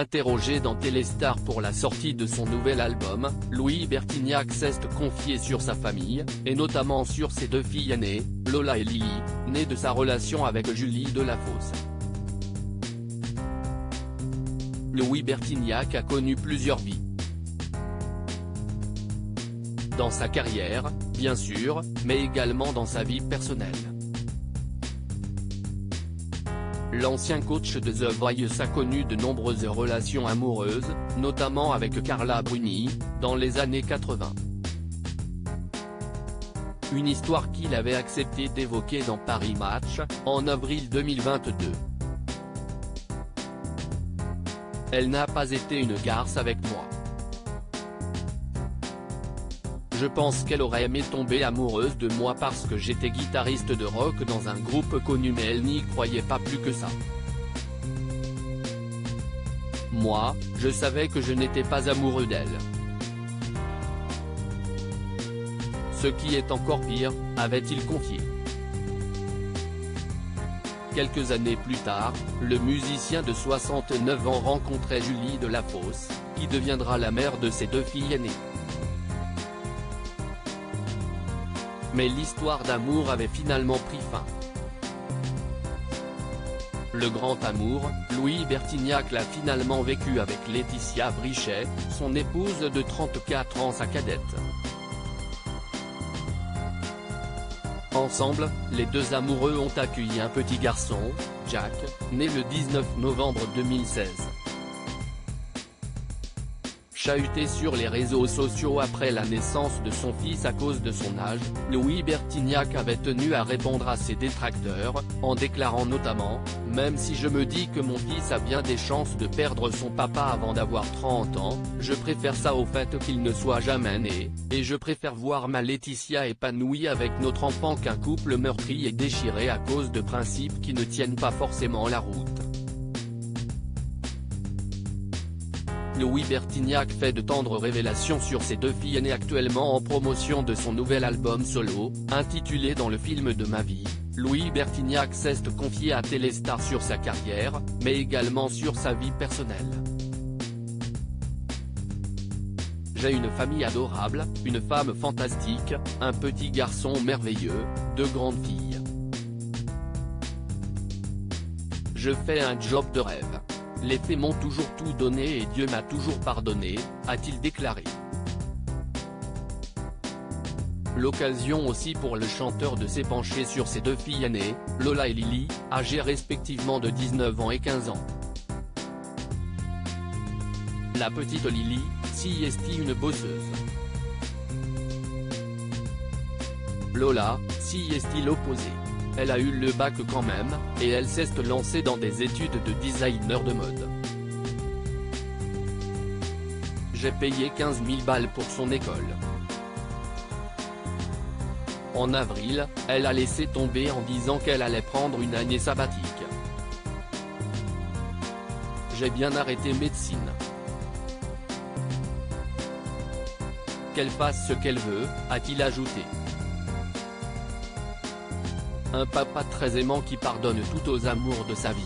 Interrogé dans Téléstar pour la sortie de son nouvel album, Louis Bertignac s'est confié sur sa famille, et notamment sur ses 2 filles aînées, Lola et Lily, nées de sa relation avec Julie Delafosse. Louis Bertignac a connu plusieurs vies. Dans sa carrière, bien sûr, mais également dans sa vie personnelle. L'ancien coach de The Voice a connu de nombreuses relations amoureuses, notamment avec Carla Bruni, dans les années 80. Une histoire qu'il avait accepté d'évoquer dans Paris Match, en avril 2022. Elle n'a pas été une garce avec moi. Je pense qu'elle aurait aimé tomber amoureuse de moi parce que j'étais guitariste de rock dans un groupe connu, mais elle n'y croyait pas plus que ça. Moi, je savais que je n'étais pas amoureux d'elle. Ce qui est encore pire, avait-il confié. Quelques années plus tard, le musicien de 69 ans rencontrait Julie Delafosse, qui deviendra la mère de ses 2 filles aînées. Mais l'histoire d'amour avait finalement pris fin. Le grand amour, Louis Bertignac l'a finalement vécu avec Laetitia Brichet, son épouse de 34 ans, sa cadette. Ensemble, les 2 amoureux ont accueilli un petit garçon, Jack, né le 19 novembre 2016. Chahuté sur les réseaux sociaux après la naissance de son fils à cause de son âge, Louis Bertignac avait tenu à répondre à ses détracteurs, en déclarant notamment « Même si je me dis que mon fils a bien des chances de perdre son papa avant d'avoir 30 ans, je préfère ça au fait qu'il ne soit jamais né, et je préfère voir ma Laetitia épanouie avec notre enfant qu'un couple meurtri et déchiré à cause de principes qui ne tiennent pas forcément la route ». Louis Bertignac fait de tendres révélations sur ses 2 filles aînées actuellement en promotion de son nouvel album solo, intitulé Dans le film de ma vie. Louis Bertignac s'est confié à Téléstar sur sa carrière, mais également sur sa vie personnelle. J'ai une famille adorable, une femme fantastique, un petit garçon merveilleux, 2 grandes filles. Je fais un job de rêve. Les faits m'ont toujours tout donné et Dieu m'a toujours pardonné, a-t-il déclaré. L'occasion aussi pour le chanteur de s'épancher sur ses 2 filles aînées, Lola et Lily, âgées respectivement de 19 ans et 15 ans. La petite Lily, si est une bosseuse. Lola, si est l'opposé. Elle a eu le bac quand même, et elle s'est lancée dans des études de designer de mode. J'ai payé 15 000 balles pour son école. En avril, elle a laissé tomber en disant qu'elle allait prendre une année sabbatique. J'ai bien arrêté médecine. Qu'elle fasse ce qu'elle veut, a-t-il ajouté. Un papa très aimant qui pardonne tout aux amours de sa vie.